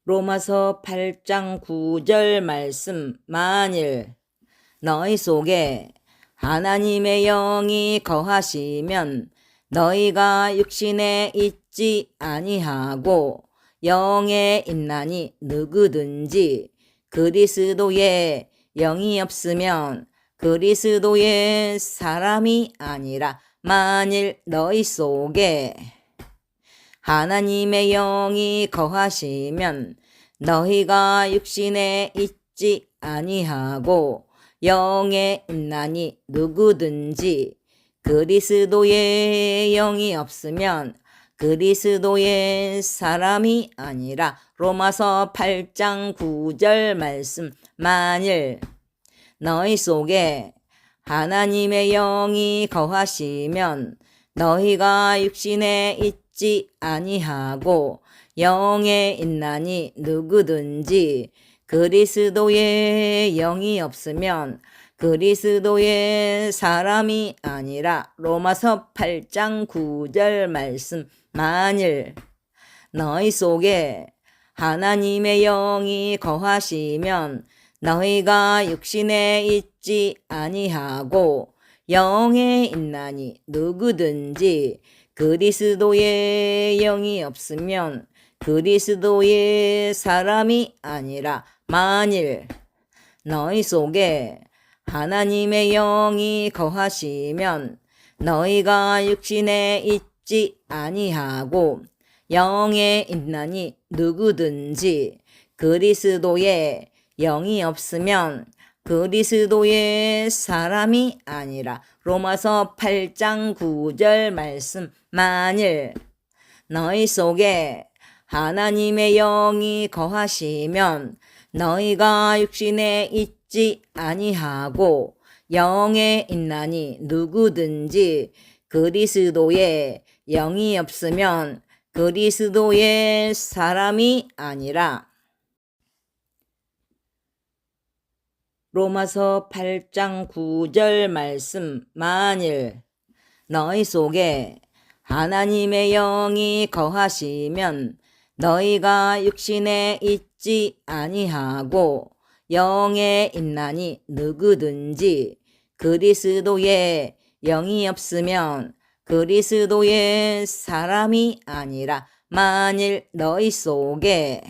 로마서 8장 9절 말씀. 만일 너희 속에 하나님의 영이 거하시면 너희가 육신에 있지 아니하고 영에 있나니 누구든지 그리스도의 영이 없으면 그리스도의 사람이 아니라. 만일 너희 속에 하나님의 영이 거하시면 너희가 육신에 있지 아니하고 영에 있나니 누구든지 그리스도의 영이 없으면 그리스도의 사람이 아니라. 로마서 8장 9절 말씀. 만일 너희 속에 하나님의 영이 거하시면 너희가 육신에 있지 아니하고 영에 있나니 누구든지 그리스도의 영이 없으면 그리스도의 사람이 아니라. 로마서 8장 9절 말씀. 만일 너희 속에 하나님의 영이 거하시면 너희가 육신에 있지 아니하고 영에 있나니 누구든지 그리스도의 영이 없으면 그리스도의 사람이 아니라. 만일 너희 속에 하나님의 영이 거하시면 너희가 육신에 있지 아니하고 영에 있나니 누구든지 그리스도의 영이 없으면 그리스도의 사람이 아니라. 로마서 8장 9절 말씀. 만일 너희 속에 하나님의 영이 거하시면 너희가 육신에 있지 아니하고 영에 있나니 누구든지 그리스도의 영이 없으면 그리스도의 사람이 아니라. 로마서 8장 9절 말씀. 만일 너희 속에 하나님의 영이 거하시면 너희가 육신에 있지 아니하고 영에 있나니 누구든지 그리스도의 영이 없으면 그리스도의 사람이 아니라. 만일 너희 속에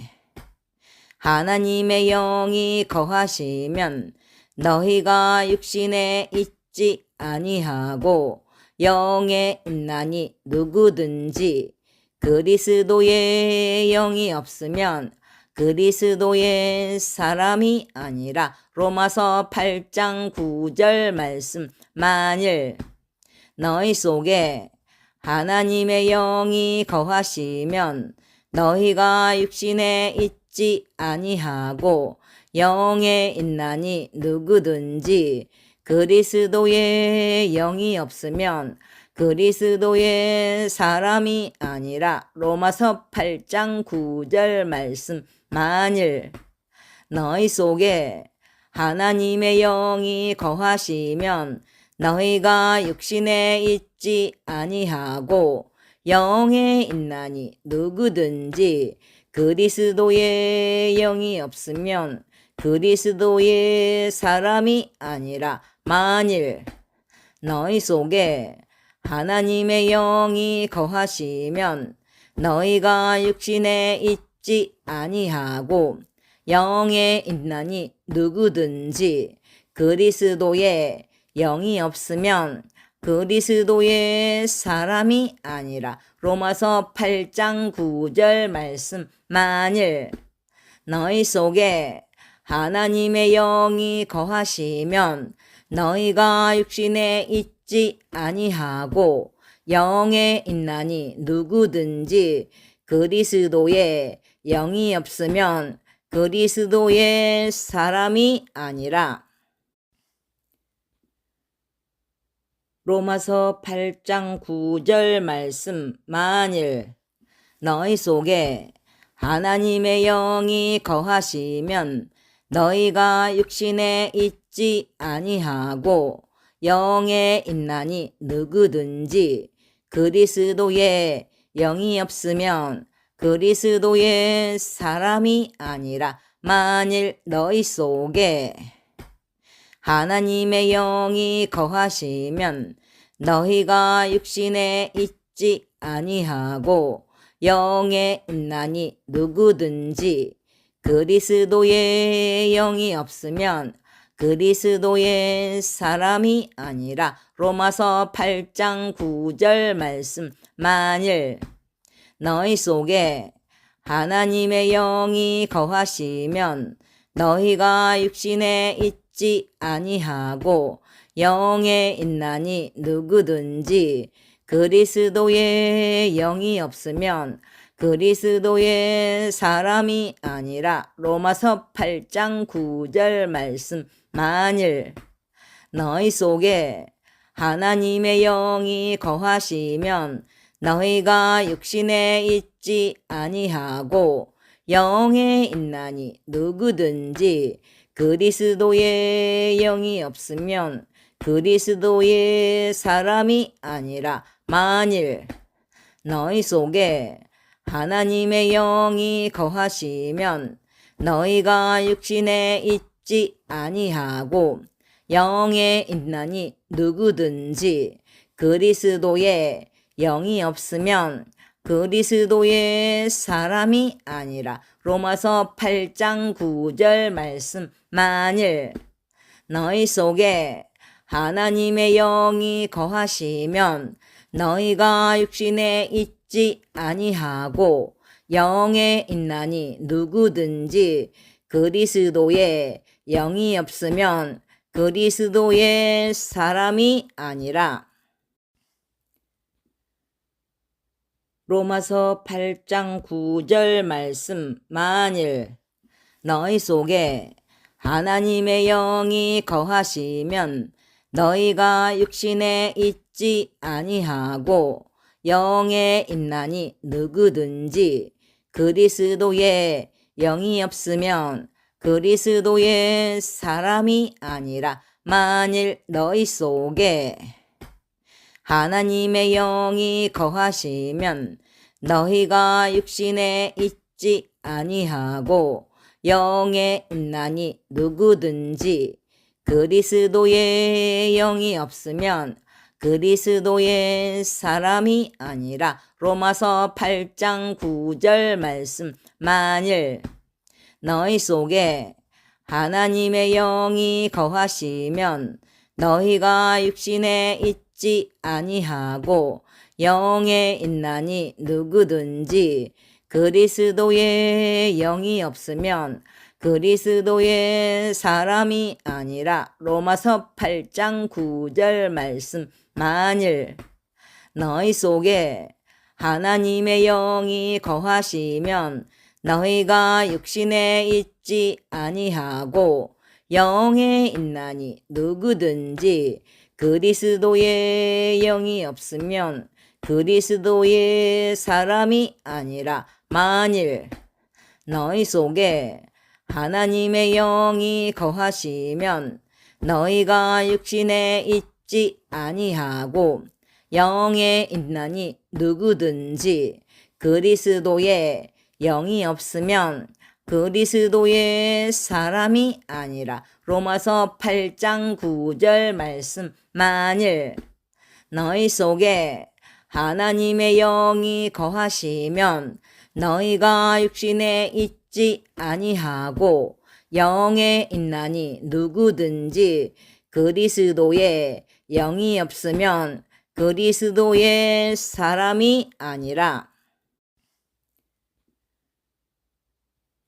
하나님의 영이 거하시면 너희가 육신에 있지 아니하고 영에 있나니 누구든지 그리스도의 영이 없으면 그리스도의 사람이 아니라. 로마서 8장 9절 말씀. 만일 너희 속에 하나님의 영이 거하시면 너희가 육신에 있지 아니하고 영에 있나니 누구든지 그리스도의 영이 없으면 그리스도의 사람이 아니라. 로마서 8장 9절 말씀. 만일 너희 속에 하나님의 영이 거하시면 너희가 육신에 있지 아니하고 영에 있나니 누구든지 그리스도의 영이 없으면 그리스도의 사람이 아니라. 만일 너희 속에 하나님의 영이 거하시면 너희가 육신에 있지 아니하고 영에 있나니 누구든지 그리스도의 영이 없으면 그리스도의 사람이 아니라. 로마서 8장 9절 말씀. 만일 너희 속에 하나님의 영이 거하시면 너희가 육신에 있지 아니하고 영에 있나니 누구든지 그리스도의 영이 없으면 그리스도의 사람이 아니라. 로마서 8장 9절 말씀. 만일 너희 속에 하나님의 영이 거하시면 너희가 육신에 있지 아니하고 영에 있나니 누구든지 그리스도의 영이 없으면 그리스도의 사람이 아니라 만일 너희 속에 하나님의 영이 거하시면 너희가 육신에 있지 아니하고 영에 있나니 누구든지 그리스도의 영이 없으면 그리스도의 사람이 아니라. 로마서 8장 9절 말씀. 만일 너희 속에 하나님의 영이 거하시면 너희가 육신에 있지 아니하고 영에 있나니 누구든지 그리스도의 영이 없으면 그리스도의 사람이 아니라. 로마서 8장 9절 말씀. 만일 너희 속에 하나님의 영이 거하시면 너희가 육신에 있지 아니하고 영에 있나니 누구든지 그리스도의 영이 없으면 그리스도의 사람이 아니라. 만일 너희 속에 하나님의 영이 거하시면 너희가 육신에 있지 아니하고 영에 있나니 누구든지 그리스도의 영이 없으면 그리스도의 사람이 아니라. 로마서 8장 9절 말씀. 만일 너희 속에 하나님의 영이 거하시면 너희가 육신에 있지 아니하고 영에 있나니 누구든지 그리스도의 영이 없으면 그리스도의 사람이 아니라. 로마서 8장 9절 말씀. 만일 너희 속에 하나님의 영이 거하시면 너희가 육신에 있지 아니하고 영에 있나니 누구든지 그리스도의 영이 없으면 그리스도의 사람이 아니라. 만일 너희 속에 하나님의 영이 거하시면 너희가 육신에 있지 아니하고 영에 있나니 누구든지 그리스도의 영이 없으면 그리스도의 사람이 아니라. 로마서 8장 9절 말씀. 만일 너희 속에 하나님의 영이 거하시면 너희가 육신에 있지 아니하고 영에 있나니 누구든지 그리스도의 영이 없으면 그리스도의 사람이 아니라. 로마서 8장 9절 말씀. 만일 너희 속에 하나님의 영이 거하시면 너희가 육신에 있지 아니하고 영에 있나니 누구든지 그리스도의 영이 없으면 그리스도의 사람이 아니라. 만일 너희 속에 하나님의 영이 거하시면 너희가 육신에 있지 아니하고 영에 있나니 누구든지 그리스도의 영이 없으면 그리스도의 사람이 아니라. 로마서 8장 9절 말씀. 만일 너희 속에 하나님의 영이 거하시면 너희가 육신에 있지 아니하고 영에 있나니 누구든지 그리스도의 영이 없으면 그리스도의 사람이 아니라.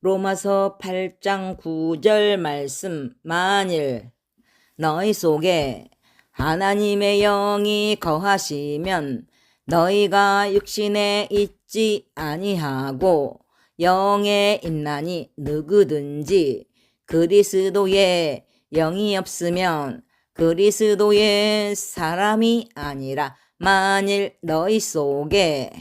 로마서 8장 9절 말씀. 만일 너희 속에 하나님의 영이 거하시면 너희가 육신에 있지 아니하고 영에 있나니 누구든지 그리스도의 영이 없으면 그리스도의 사람이 아니라. 만일 너희 속에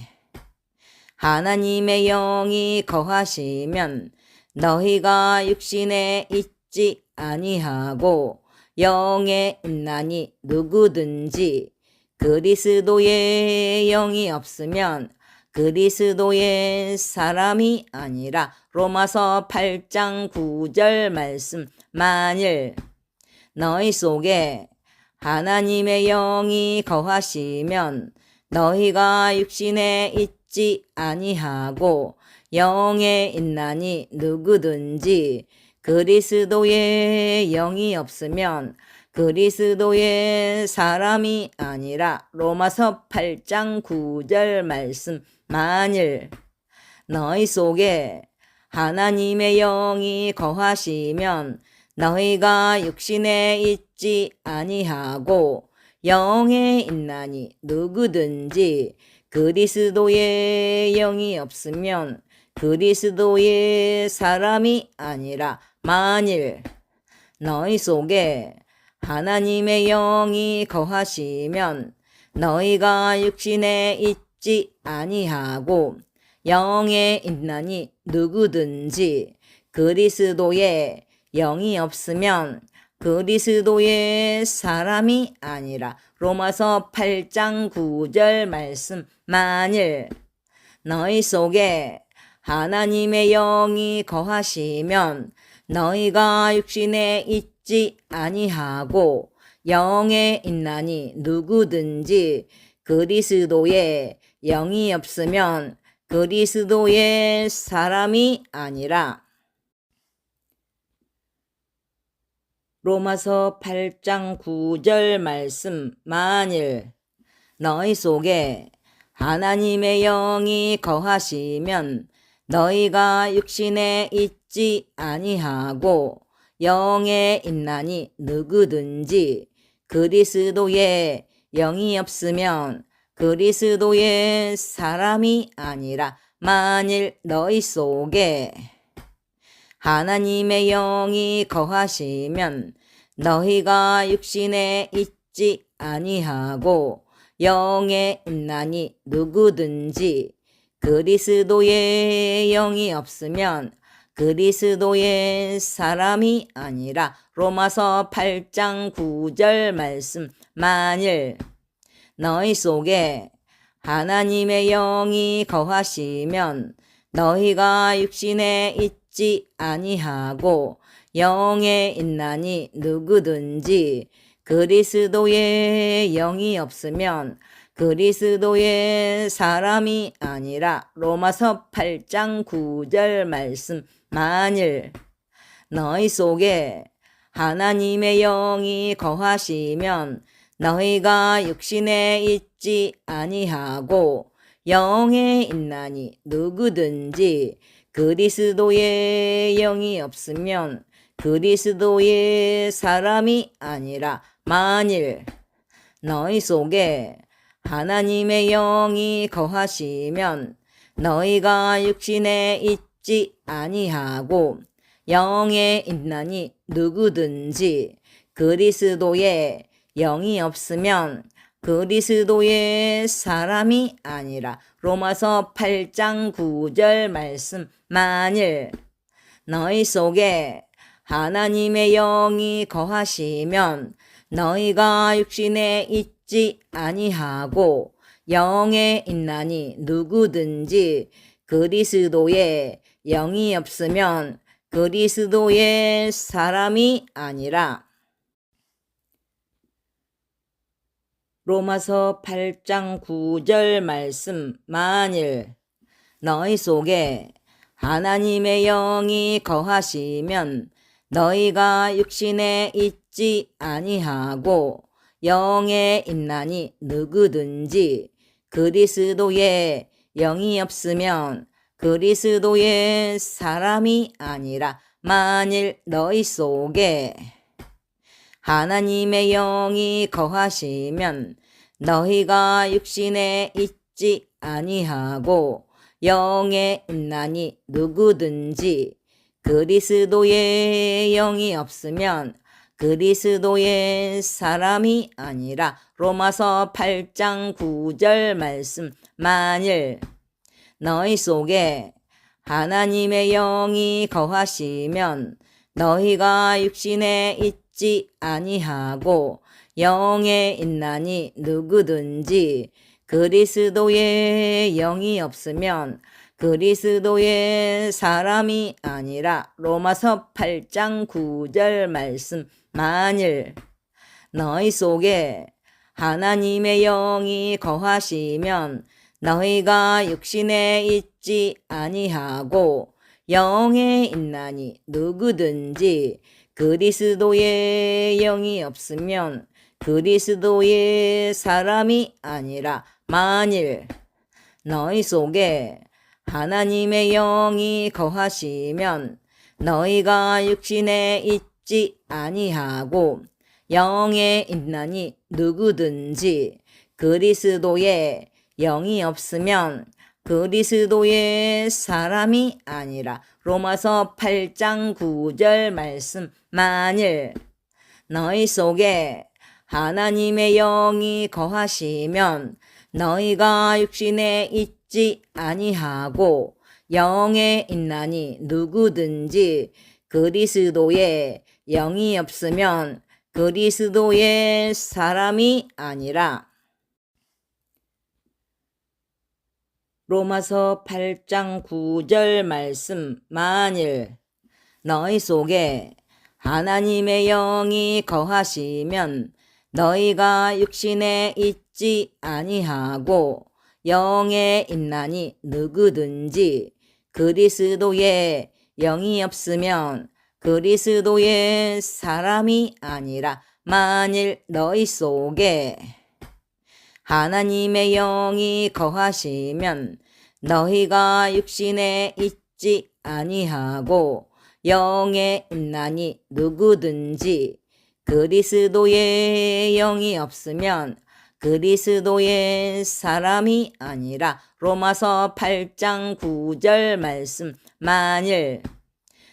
하나님의 영이 거하시면 너희가 육신에 있지 아니하고 영에 있나니 누구든지 그리스도의 영이 없으면 그리스도의 사람이 아니라 로마서 8장 9절 말씀. 만일 너희 속에 하나님의 영이 거하시면 너희가 육신에 있지 아니하고 영에 있나니 누구든지 그리스도의 영이 없으면 그리스도의 사람이 아니라 로마서 8장 9절 말씀. 만일 너희 속에 하나님의 영이 거하시면 너희가 육신에 있지 아니하고 영에 있나니 누구든지 그리스도의 영이 없으면 그리스도의 사람이 아니라. 만일 너희 속에 하나님의 영이 거하시면 너희가 육신에 있지 아니하고 영에 있나니 누구든지 그리스도의 영이 없으면 그리스도의 사람이 아니라. 로마서 8장 9절 말씀. 만일 너희 속에 하나님의 영이 거하시면 너희가 육신에 있지 아니하고 영에 있나니 누구든지 그리스도의 영이 없으면 그리스도의 사람이 아니라. 로마서 8장 9절 말씀. 만일 너희 속에 하나님의 영이 거하시면 너희가 육신에 있지 아니하고 영에 있나니 누구든지 그리스도의 영이 없으면 그리스도의 사람이 아니라. 만일 너희 속에 하나님의 영이 거하시면 너희가 육신에 있지 아니하고 영에 있나니 누구든지 그리스도의 영이 없으면 그리스도의 사람이 아니라. 로마서 8장 9절 말씀. 만일 너희 속에 하나님의 영이 거하시면 너희가 육신에 있지 아니하고 영에 있나니 누구든지 그리스도의 영이 없으면 그리스도의 사람이 아니라. 로마서 8장 9절 말씀. 만일 너희 속에 하나님의 영이 거하시면 너희가 육신에 있지 아니하고 영에 있나니 누구든지 그리스도의 영이 없으면 그리스도의 사람이 아니라. 만일 너희 속에 하나님의 영이 거하시면 너희가 육신에 있지 아니하고 영에 있나니 누구든지 그리스도의 영이 없으면 그리스도의 사람이 아니라. 로마서 8장 9절 말씀. 만일 너희 속에 하나님의 영이 거하시면 너희가 육신에 있지 아니하고 영에 있나니 누구든지 그리스도의 영이 없으면 그리스도의 사람이 아니라. 로마서 8장 9절 말씀. 만일 너희 속에 하나님의 영이 거하시면 너희가 육신에 있지 아니하고 영에 있나니 누구든지 그리스도의 영이 없으면 그리스도의 사람이 아니라. 만일 너희 속에 하나님의 영이 거하시면 너희가 육신에 있지 아니하고 영에 있나니 누구든지 그리스도의 영이 없으면 그리스도의 사람이 아니라. 로마서 8장 9절 말씀. 만일 너희 속에 하나님의 영이 거하시면 너희가 육신에 있지 아니하고 영에 있나니 누구든지 그리스도에 영이 없으면 그리스도의 사람이 아니라. 로마서 8장 9절 말씀. 만일 너희 속에 하나님의 영이 거하시면 너희가 육신에 있지 아니하고 영에 있나니. 누구든지 그리스도의 영이 없으면 그리스도의 사람이 아니라. 만일 너희 속에 하나님의 영이 거하시면 너희가 육신에 있지 아니하고 영에 있나니. 누구든지 그리스도의 영이 없으면 그리스도의 사람이 아니라. 로마서 8장 9절 말씀. 만일 너희 속에 하나님의 영이 거하시면 너희가 육신에 있지 아니하고 영에 있나니. 누구든지 그리스도의 영이 없으면 그리스도의 사람이 아니라. 로마서 8장 9절 말씀. 만일 너희 속에 하나님의 영이 거하시면 너희가 육신에 있지 아니하고 영에 있나니. 누구든지 그리스도의 영이 없으면 그리스도의 사람이 아니라. 만일 너희 속에 하나님의 영이 거하시면 너희가 육신에 있지 아니하고 영에 있나니. 누구든지 그리스도의 영이 없으면 그리스도의 사람이 아니라. 로마서 8장 9절 말씀. 만일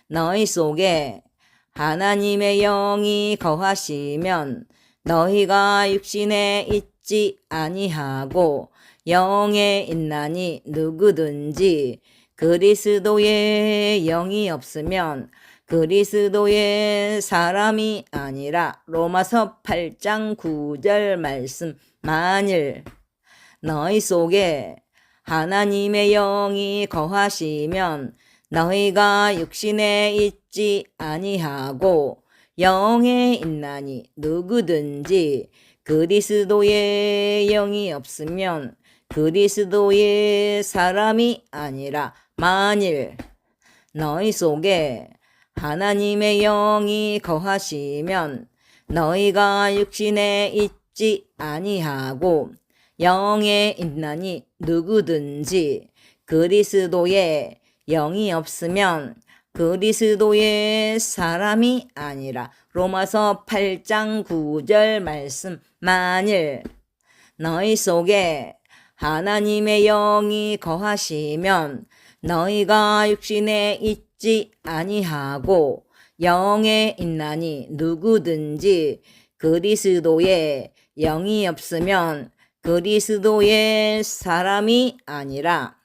너희 속에 하나님의 영이 거하시면 너희가 육신에 있지 아니하고 영에 있나니. 누구든지 그리스도의 영이 없으면 그리스도의 사람이 아니라. 로마서 8장 9절 말씀. 만일 너희 속에 하나님의 영이 거하시면 너희가 육신에 있지 아니하고 영에 있나니. 누구든지 그리스도의 영이 없으면 그리스도의 사람이 아니라. 만일 너희 속에 하나님의 영이 거하시면 너희가 육신에 있지 아니하고 영에 있나니. 누구든지 그리스도의 영이 없으면 그리스도의 사람이 아니라. 로마서 8장 9절 말씀. 만일 너희 속에 하나님의 영이 거하시면 너희가 육신에 있지 아니하고 영에 있나니. 누구든지 그리스도의 영이 없으면 그리스도의 사람이 아니라.